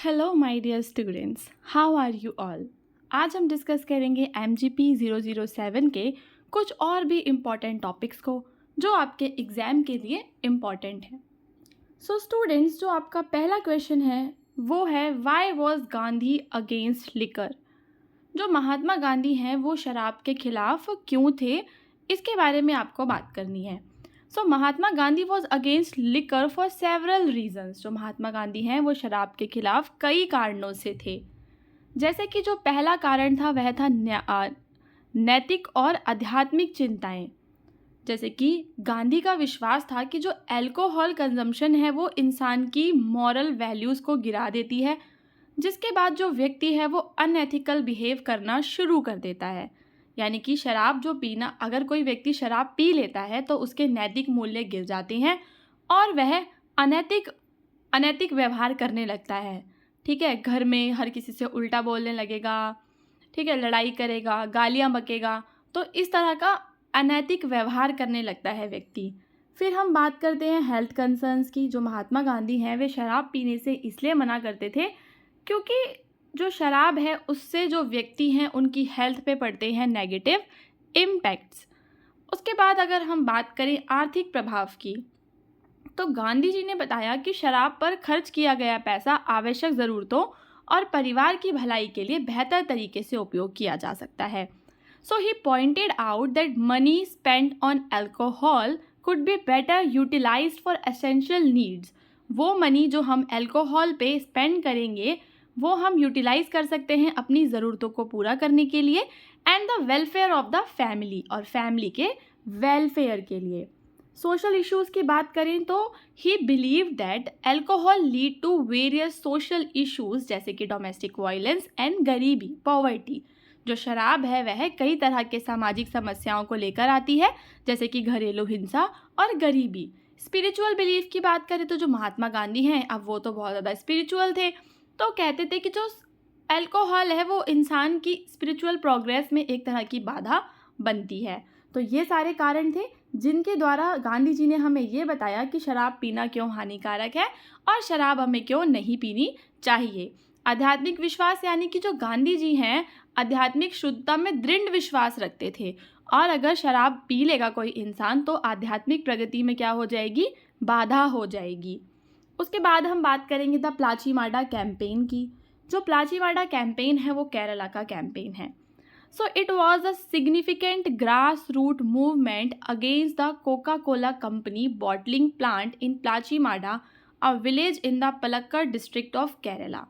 Hello my dear students, how are you all. आज हम discuss करेंगे MGP 007 के कुछ और भी इम्पॉर्टेंट टॉपिक्स को जो आपके एग्ज़ाम के लिए इम्पॉर्टेंट है। सो स्टूडेंट्स, जो आपका पहला क्वेश्चन है वो है why was Gandhi against liquor. जो महात्मा गांधी हैं वो शराब के खिलाफ क्यों थे, इसके बारे में आपको बात करनी है। So Mahatma Gandhi was against liquor for several reasons. जो महात्मा गांधी हैं वो शराब के खिलाफ कई कारणों से थे। जैसे कि जो पहला कारण था वह था नैतिक और आध्यात्मिक चिंताएं। जैसे कि गांधी का विश्वास था कि जो अल्कोहल कंजम्पशन है वो इंसान की मॉरल वैल्यूज़ को गिरा देती है, जिसके बाद जो व्यक्ति है वो अनएथिकल बिहेव करना शुरू कर देता है। यानी कि शराब जो पीना, अगर कोई व्यक्ति शराब पी लेता है तो उसके नैतिक मूल्य गिर जाते हैं और वह अनैतिक व्यवहार करने लगता है। ठीक है, घर में हर किसी से उल्टा बोलने लगेगा, ठीक है, लड़ाई करेगा, गालियाँ बकेगा, तो इस तरह का अनैतिक व्यवहार करने लगता है व्यक्ति। फिर हम बात करते हैं हेल्थ कंसर्न्स की। जो महात्मा गांधी हैं वे शराब पीने से इसलिए मना करते थे क्योंकि जो शराब है उससे जो व्यक्ति हैं उनकी हेल्थ पे पड़ते हैं नेगेटिव इम्पैक्ट्स। उसके बाद अगर हम बात करें आर्थिक प्रभाव की, तो गांधी जी ने बताया कि शराब पर खर्च किया गया पैसा आवश्यक ज़रूरतों और परिवार की भलाई के लिए बेहतर तरीके से उपयोग किया जा सकता है। So he pointed out that money spent on alcohol could be better utilized for essential needs. वो मनी जो हम अल्कोहल पे स्पेंड करेंगे वो हम यूटिलाइज कर सकते हैं अपनी ज़रूरतों को पूरा करने के लिए and the welfare of the family, और फैमिली के वेलफेयर के लिए। सोशल इश्यूज़ की बात करें तो he believe that alcohol lead to various social issues जैसे कि डोमेस्टिक वायलेंस एंड गरीबी, पॉवर्टी। जो शराब है वह कई तरह के सामाजिक समस्याओं को लेकर आती है जैसे कि घरेलू हिंसा और गरीबी। स्पिरिचुअल बिलीफ की बात करें तो जो महात्मा गांधी हैं, अब वो तो बहुत ज़्यादा स्पिरिचुअल थे, तो कहते थे कि जो अल्कोहल है वो इंसान की स्पिरिचुअल प्रोग्रेस में एक तरह की बाधा बनती है। तो ये सारे कारण थे जिनके द्वारा गांधी जी ने हमें ये बताया कि शराब पीना क्यों हानिकारक है और शराब हमें क्यों नहीं पीनी चाहिए। आध्यात्मिक विश्वास, यानी कि जो गांधी जी हैं आध्यात्मिक शुद्धता में दृढ़ विश्वास रखते थे, और अगर शराब पी लेगा कोई इंसान तो आध्यात्मिक प्रगति में क्या हो जाएगी, बाधा हो जाएगी। उसके बाद हम बात करेंगे द प्लाचीमाडा कैंपेन की। जो प्लाचीमाडा कैंपेन है वो केरला का कैंपेन है। So it was a significant grass root movement against the Coca Cola company bottling plant in Plachimada, a village in the Palakkad district of Kerala.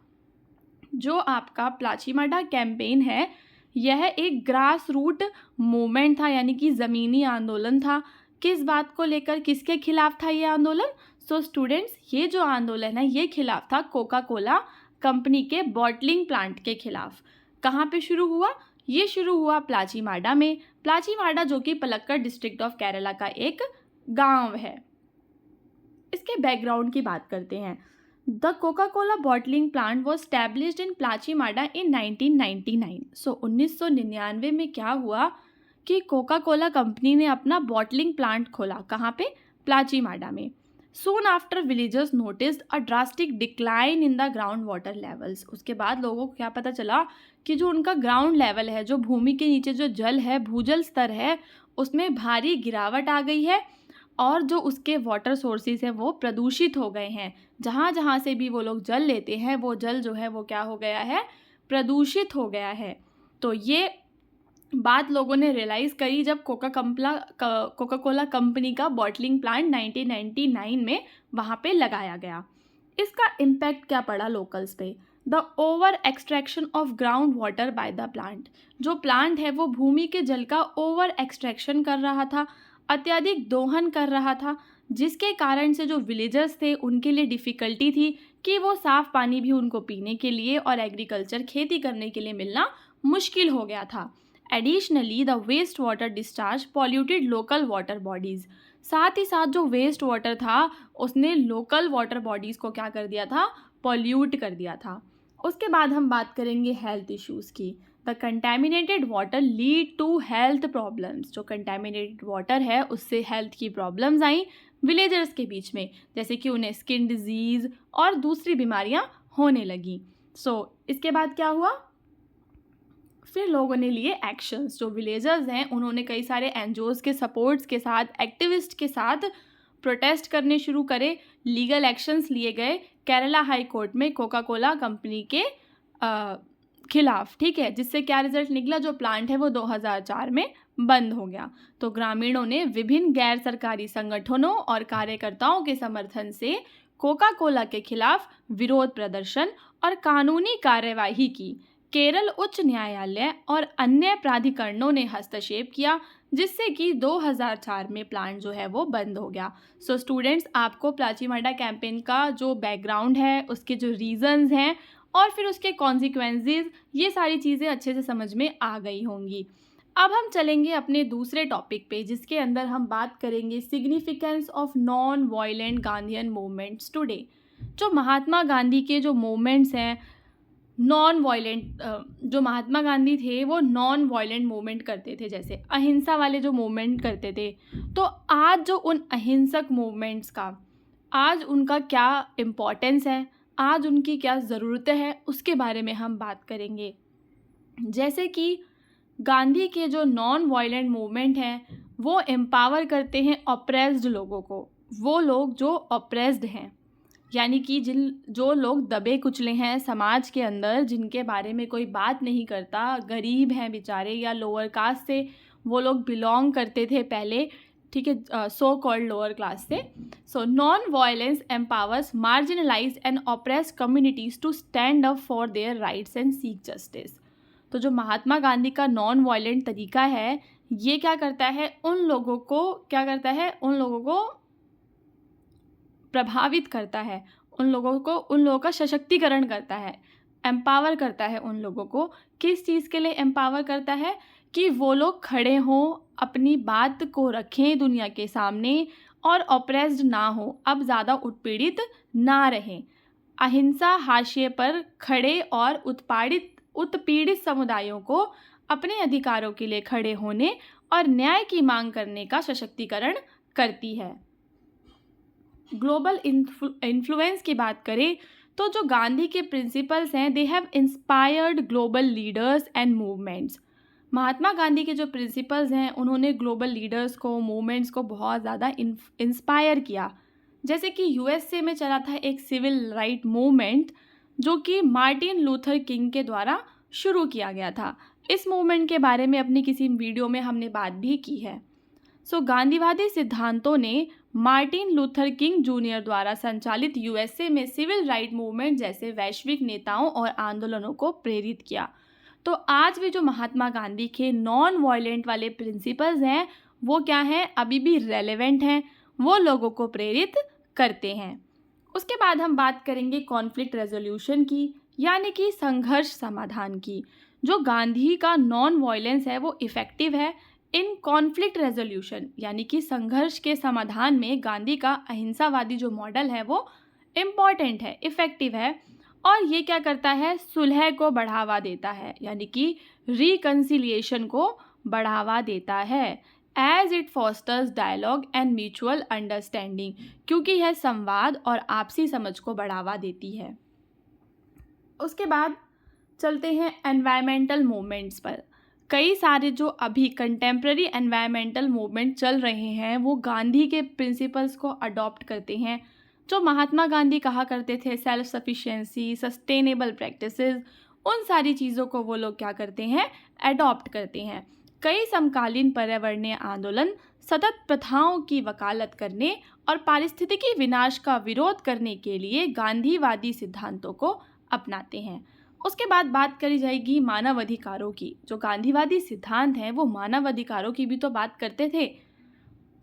जो आपका प्लाचीमाडा कैंपेन है यह एक ग्रास रूट मूवमेंट था, यानी कि ज़मीनी आंदोलन था। किस बात को लेकर, किसके खिलाफ था ये आंदोलन? सो स्टूडेंट्स, ये जो आंदोलन है ये खिलाफ था कोका कोला कंपनी के बॉटलिंग प्लांट के खिलाफ। कहाँ पे शुरू हुआ? ये शुरू हुआ प्लाचीमाडा में। प्लाचीमाडा जो कि पलक्कड़ डिस्ट्रिक्ट ऑफ केरला का एक गांव है। इसके बैकग्राउंड की बात करते हैं। The Coca Cola bottling plant was established in Plachimada in 1999। So 1999 में क्या हुआ कि कोका कोला कंपनी ने अपना बॉटलिंग प्लांट खोला। कहाँ पे? प्लाचीमाडा में। Soon after villagers noticed a drastic decline in the ground water levels। उसके बाद लोगों को क्या पता चला कि जो उनका ग्राउंड लेवल है, जो भूमि के नीचे जो जल है, भूजल स्तर है, उसमें भारी गिरावट आ गई है और जो उसके वाटर सोर्सेज हैं वो प्रदूषित हो गए हैं। जहाँ जहाँ से भी वो लोग जल लेते हैं वो जल जो है वो क्या हो गया है, प्रदूषित हो गया है। तो ये बात लोगों ने रियलाइज़ करी जब कोका कोला कंपनी का बॉटलिंग प्लांट 1999 में वहाँ पे लगाया गया। इसका इम्पैक्ट क्या पड़ा लोकल्स पे? The over extraction of ground water by the plant. जो प्लांट है वो भूमि के जल का ओवर एक्सट्रैक्शन कर रहा था, अत्यधिक दोहन कर रहा था, जिसके कारण से जो विलेजर्स थे उनके लिए डिफ़िकल्टी थी कि वो साफ़ पानी भी उनको पीने के लिए और एग्रीकल्चर खेती करने के लिए मिलना मुश्किल हो गया था। Additionally, the waste water discharge polluted local water bodies। साथ ही साथ जो वेस्ट वाटर था उसने लोकल वाटर बॉडीज़ को क्या कर दिया था, पॉल्यूट कर दिया था। उसके बाद हम बात करेंगे हेल्थ इश्यूज़ की। The contaminated water lead to health problems. जो कंटेमिनेटेड वाटर है उससे हेल्थ की प्रॉब्लम्स आई विलेजर्स के बीच में, जैसे कि उन्हें स्किन डिजीज़ और दूसरी बीमारियां होने लगी। इसके बाद क्या हुआ, फिर लोगों ने लिए एक्शंस। जो विलेजर्स हैं उन्होंने कई सारे एनजीओज़ के सपोर्ट्स के साथ, एक्टिविस्ट के साथ प्रोटेस्ट करने शुरू करे, लीगल एक्शंस लिए गए केरला हाई कोर्ट में कोका कोला कंपनी के खिलाफ, ठीक है, जिससे क्या रिजल्ट निकला, जो प्लांट है वो 2004 में बंद हो गया। तो ग्रामीणों ने विभिन्न गैर सरकारी संगठनों और कार्यकर्ताओं के समर्थन से कोका कोला के खिलाफ विरोध प्रदर्शन और कानूनी कार्यवाही की। केरल उच्च न्यायालय और अन्य प्राधिकरणों ने हस्तक्षेप किया, जिससे कि 2004 में प्लांट जो है वो बंद हो गया। स्टूडेंट्स, आपको प्लाची-माटा कैंपेन का जो बैकग्राउंड है, उसके जो रीजंस हैं और फिर उसके कॉन्सिक्वेंसेस, ये सारी चीज़ें अच्छे से समझ में आ गई होंगी। अब हम चलेंगे अपने दूसरे टॉपिक पे, जिसके अंदर हम बात करेंगे significance of non violent Gandhian movements today. जो महात्मा गांधी के जो मूवमेंट्स हैं, नॉन वायलेंट, जो महात्मा गांधी थे वो नॉन वायलेंट मूवमेंट करते थे, जैसे अहिंसा वाले जो मूवमेंट करते थे। तो आज जो उन अहिंसक मूवमेंट्स का, आज उनका क्या इम्पोर्टेंस है, आज उनकी क्या ज़रूरत है, उसके बारे में हम बात करेंगे। जैसे कि गांधी के जो नॉन वायलेंट मूवमेंट हैं वो एम्पावर करते हैं ऑप्रेस्ड लोगों को, वो लोग जो ऑप्रेस्ड हैं, यानी कि जो लोग दबे कुचले हैं समाज के अंदर, जिनके बारे में कोई बात नहीं करता, गरीब हैं बेचारे या लोअर कास्ट से वो लोग बिलोंग करते थे पहले, ठीक है, सो कॉल्ड लोअर क्लास से। Non violence empowers marginalised and oppressed communities to stand up for their rights and seek justice. तो जो महात्मा गांधी का नॉन वायलेंट तरीका है, ये क्या करता है, उन लोगों को प्रभावित करता है, उन लोगों का सशक्तिकरण करता है, एम्पावर करता है उन लोगों को। किस चीज़ के लिए एम्पावर करता है, कि वो लोग खड़े हों, अपनी बात को रखें दुनिया के सामने और ऑप्रेस्ड ना हो, अब ज़्यादा उत्पीड़ित ना रहें। अहिंसा हाशिए पर खड़े और उत्पीड़ित समुदायों को अपने अधिकारों के लिए खड़े होने और न्याय की मांग करने का सशक्तिकरण करती है। ग्लोबल इन्फ्लुएंस की बात करें तो जो गांधी के प्रिंसिपल्स हैं, they have inspired global leaders and movements. Mahatma Gandhi के जो प्रिंसिपल्स हैं उन्होंने ग्लोबल लीडर्स को, मूवमेंट्स को बहुत ज़्यादा इंस्पायर किया। जैसे कि यूएसए में चला था एक सिविल राइट मूवमेंट, जो कि मार्टिन लूथर किंग के द्वारा शुरू किया गया था। इस मूवमेंट के बारे में अपनी किसी वीडियो में हमने बात भी की है। गांधीवादी सिद्धांतों ने मार्टिन लूथर किंग जूनियर द्वारा संचालित यूएसए में सिविल राइट मूवमेंट जैसे वैश्विक नेताओं और आंदोलनों को प्रेरित किया। तो आज भी जो महात्मा गांधी के नॉन वायलेंट वाले प्रिंसिपल्स हैं वो क्या हैं, अभी भी रेलेवेंट हैं, वो लोगों को प्रेरित करते हैं। उसके बाद हम बात करेंगे कॉन्फ्लिक्ट रेजोल्यूशन की, यानी कि संघर्ष समाधान की। जो गांधी का नॉन वायलेंस है वो इफ़ेक्टिव है इन कॉन्फ्लिक्ट रेजोल्यूशन, यानी कि संघर्ष के समाधान में गांधी का अहिंसावादी जो मॉडल है वो इम्पॉर्टेंट है, इफ़ेक्टिव है। और ये क्या करता है, सुलह को बढ़ावा देता है, यानी कि रिकन्सिलिएशन को बढ़ावा देता है। As it fosters dialogue and mutual understanding, क्योंकि यह संवाद और आपसी समझ को बढ़ावा देती है। उसके बाद चलते हैं एनवायरमेंटल मूवमेंट्स पर। कई सारे जो अभी कंटेम्प्रेरी एनवायरमेंटल मूवमेंट चल रहे हैं वो गांधी के प्रिंसिपल्स को अडॉप्ट करते हैं। जो महात्मा गांधी कहा करते थे सेल्फ सफिशिएंसी, सस्टेनेबल प्रैक्टिसेस, उन सारी चीज़ों को वो लोग क्या करते हैं, अडॉप्ट करते हैं। कई समकालीन पर्यावरणीय आंदोलन सतत प्रथाओं की वकालत करने और पारिस्थितिकी विनाश का विरोध करने के लिए गांधीवादी सिद्धांतों को अपनाते हैं। उसके बाद बात करी जाएगी मानव अधिकारों की। जो गांधीवादी सिद्धांत हैं वो मानव अधिकारों की भी तो बात करते थे।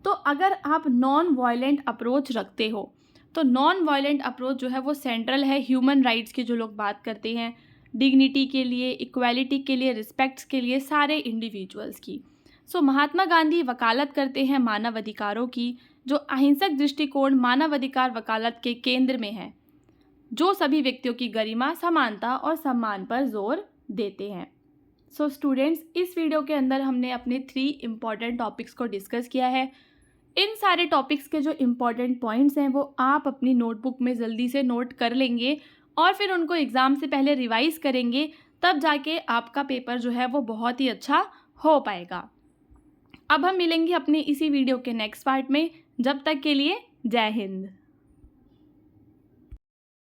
तो अगर आप नॉन वायलेंट अप्रोच रखते हो तो नॉन वायलेंट अप्रोच जो है वो सेंट्रल है ह्यूमन राइट्स की, जो लोग बात करते हैं डिग्निटी के लिए, इक्वालिटी के लिए, रिस्पेक्ट्स के लिए सारे इंडिविजुअल्स की। महात्मा गांधी वकालत करते हैं मानव अधिकारों की। जो अहिंसक दृष्टिकोण मानव अधिकार वकालत के केंद्र में है, जो सभी व्यक्तियों की गरिमा, समानता और सम्मान पर जोर देते हैं। स्टूडेंट्स, इस वीडियो के अंदर हमने अपने 3 इम्पॉर्टेंट टॉपिक्स को डिस्कस किया है। इन सारे टॉपिक्स के जो इम्पॉर्टेंट पॉइंट्स हैं वो आप अपनी नोटबुक में जल्दी से नोट कर लेंगे और फिर उनको एग्ज़ाम से पहले रिवाइज़ करेंगे, तब जाके आपका पेपर जो है वो बहुत ही अच्छा हो पाएगा। अब हम मिलेंगे अपने इसी वीडियो के नेक्स्ट पार्ट में। जब तक के लिए जय हिंद।